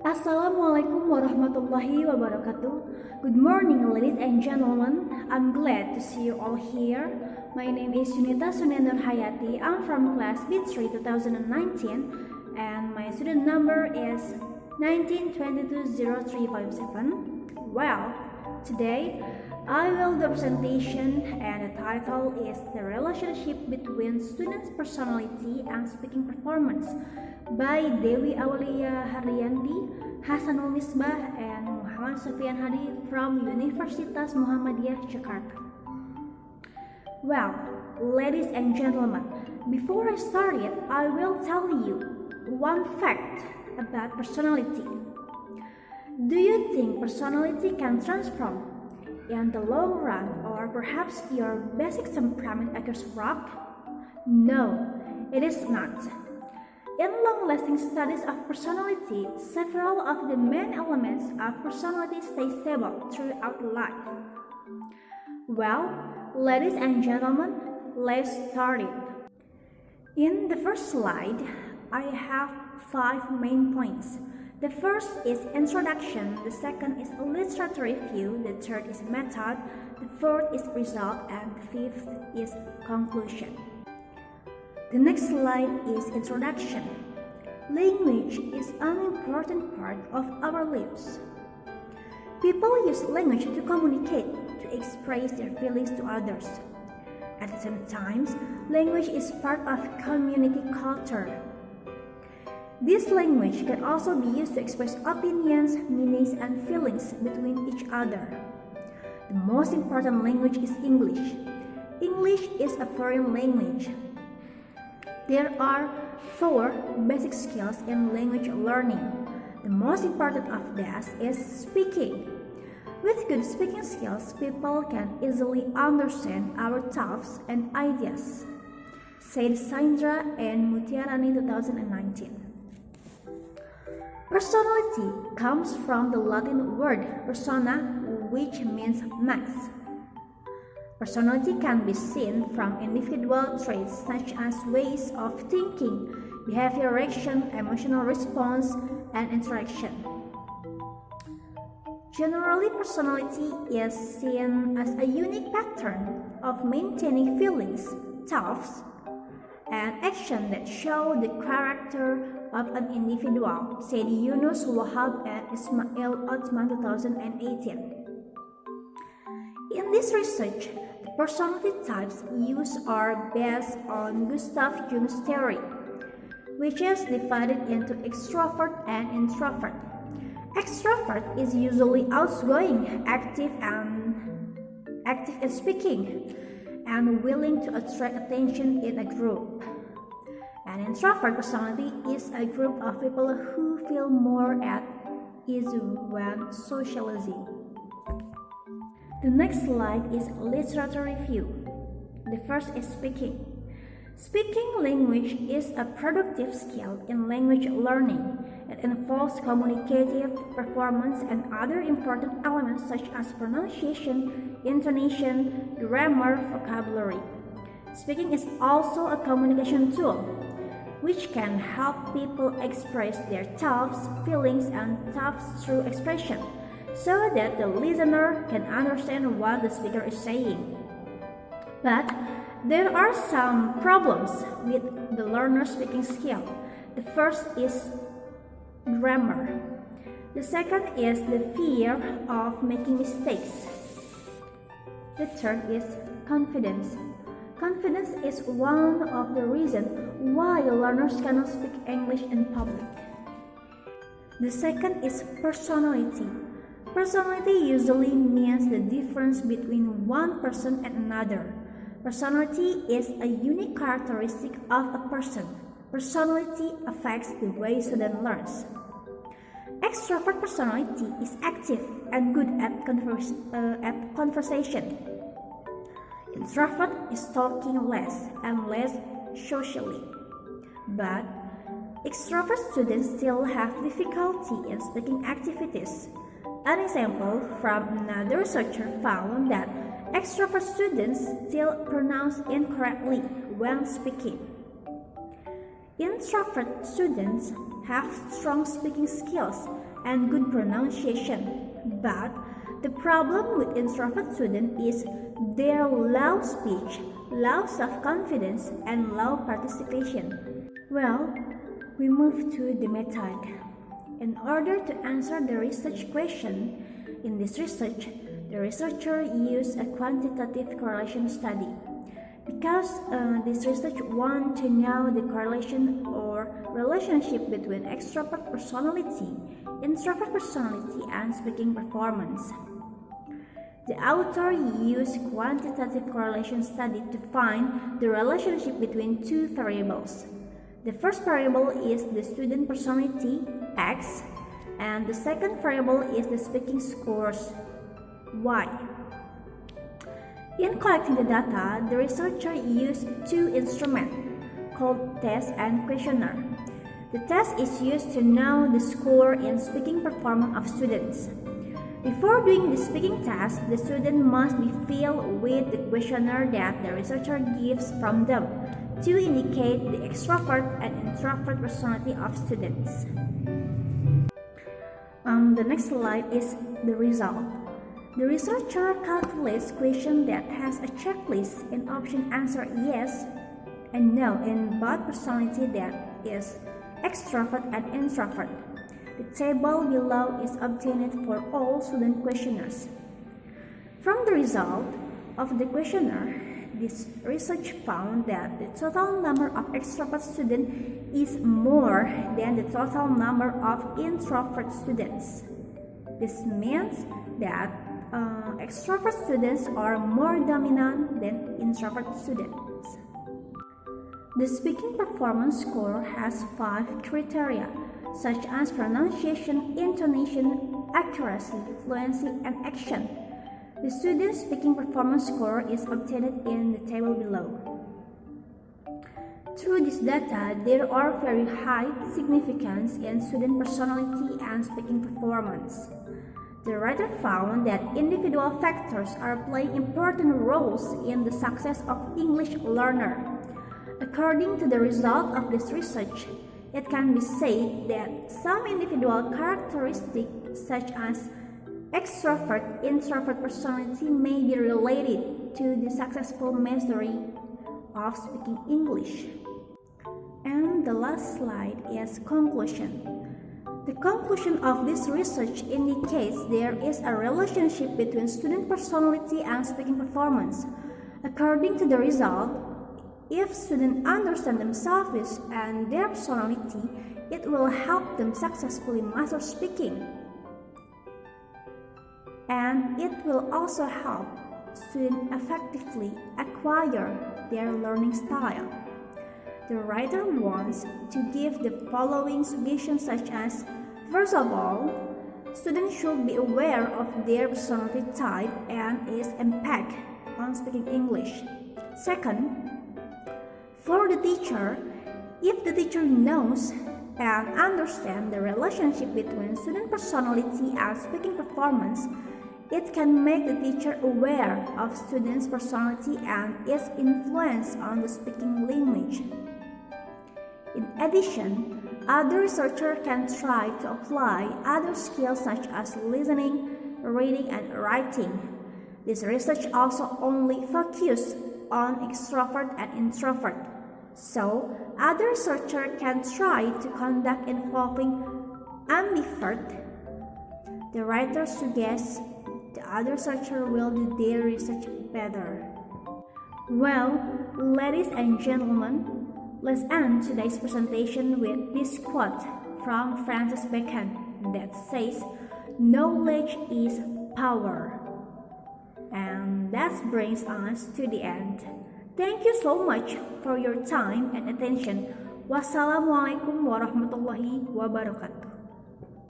Assalamualaikum warahmatullahi wabarakatuh. Good morning, ladies and gentlemen. I'm glad to see you all here. My name is Yunita Sonia N B3-2019. I'm from class B3-2019 and my student number is 19220357. Well, today I will do a presentation and the title is The Relationship Between Students' Personality and Speaking Performance by Dewi, Aulia, Hardiyanti, Hasanul, Misbah, and Sofia and Hadi from Universitas Muhammadiyah, Jakarta. Well, ladies and gentlemen, before I start it, I will tell you one fact about personality. Do you think personality can transform in the long run, or perhaps your basic temperament occurs rock? No, it is not. In long-lasting studies of personality, several of the main elements of personality stay stable throughout life. Well, ladies and gentlemen, let's start it. In the first slide, I have 5 main points. The first is introduction, the second is literature review, the third is method, the fourth is result, and the fifth is conclusion. The next slide is introduction. Language is an important part of our lives. People use language to communicate, to express their feelings to others. At the same time, language is part of community culture. This language can also be used to express opinions, meanings, and feelings between each other. The most important language is English. English is a foreign language. There are 4 basic skills in language learning. The most important of these is speaking. With good speaking skills, people can easily understand our thoughts and ideas, said Sandra and Mutiarani 2019. Personality comes from the Latin word persona, which means mask. Personality can be seen from individual traits such as ways of thinking, behavior, reaction, emotional response, and interaction. Generally, personality is seen as a unique pattern of maintaining feelings, thoughts, and action that show the character of an individual, said Yunus Wahab and Ismail Othman 2018. In this research, the personality types used are based on Gustav Jung's theory, which is divided into extrovert and introvert. Extrovert is usually outgoing, active in speaking, and willing to attract attention in a group. An introvert personality is a group of people who feel more at ease when socializing. The next slide is literature review. The first is speaking. Speaking language is a productive skill in language learning. It involves communicative performance and other important elements such as pronunciation, intonation, grammar, vocabulary. Speaking is also a communication tool, which can help people express their thoughts, feelings, and thoughts through expression, so that the listener can understand what the speaker is saying. But there are some problems with the learner's speaking skill. The first is grammar. The second is the fear of making mistakes. The third is confidence. Confidence is one of the reasons why learners cannot speak English in public. The second is personality. Personality usually means the difference between one person and another. Personality is a unique characteristic of a person. Personality affects the way student learns. Extrovert personality is active and good at conversation. Introvert is talking less and less socially. But extrovert students still have difficulty in speaking activities. An example from another researcher found that extrovert students still pronounce incorrectly when speaking. Introvert students have strong speaking skills and good pronunciation. But the problem with introvert students is their low speech, low self-confidence, and low participation. Well, we move to the method. In order to answer the research question, in this research, the researcher used a quantitative correlation study. Because this research wants to know the correlation or relationship between extrovert personality, introvert personality, and speaking performance. The author used quantitative correlation study to find the relationship between two variables. The first variable is the student personality, X, and the second variable is the speaking scores, Y. In collecting the data, the researcher used two instruments called test and questionnaire. The test is used to know the score in speaking performance of students. Before doing the speaking test, the student must be filled with the questionnaire that the researcher gives from them to indicate the extrovert and introvert personality of students. The next slide is the result. The researcher calculates questions that has a checklist and option answer yes and no in both personality that is extrovert and introvert. The table below is obtained for all student questionnaires. From the result of the questionnaire, this research found that the total number of extrovert students is more than the total number of introvert students. This means that extrovert students are more dominant than introvert students. The speaking performance score has 5 criteria, such as pronunciation, intonation, accuracy, fluency, and action. The student's speaking performance score is obtained in the table below. Through this data, there are very high significance in student personality and speaking performance. The writer found that individual factors are playing important roles in the success of English learner. According to the result of this research, it can be said that some individual characteristics such as extrovert-introvert personality may be related to the successful mastery of speaking English. And the last slide is conclusion. The conclusion of this research indicates there is a relationship between student personality and speaking performance. According to the result, if students understand themselves and their personality, it will help them successfully master speaking. And it will also help students effectively acquire their learning style. The writer wants to give the following suggestions such as, first of all, students should be aware of their personality type and its impact on speaking English. Second, for the teacher, if the teacher knows and understands the relationship between student personality and speaking performance, it can make the teacher aware of students' personality and its influence on the speaking language. In addition, other researchers can try to apply other skills such as listening, reading, and writing. This research also only focuses on extrovert and introvert. So, other researchers can try to conduct involving ambivert. The writer suggests the other researcher will do their research better. Well, ladies and gentlemen, let's end today's presentation with this quote from Francis Bacon that says, "Knowledge is power." And that brings us to the end. Thank you so much for your time and attention. Wassalamualaikum warahmatullahi wabarakatuh.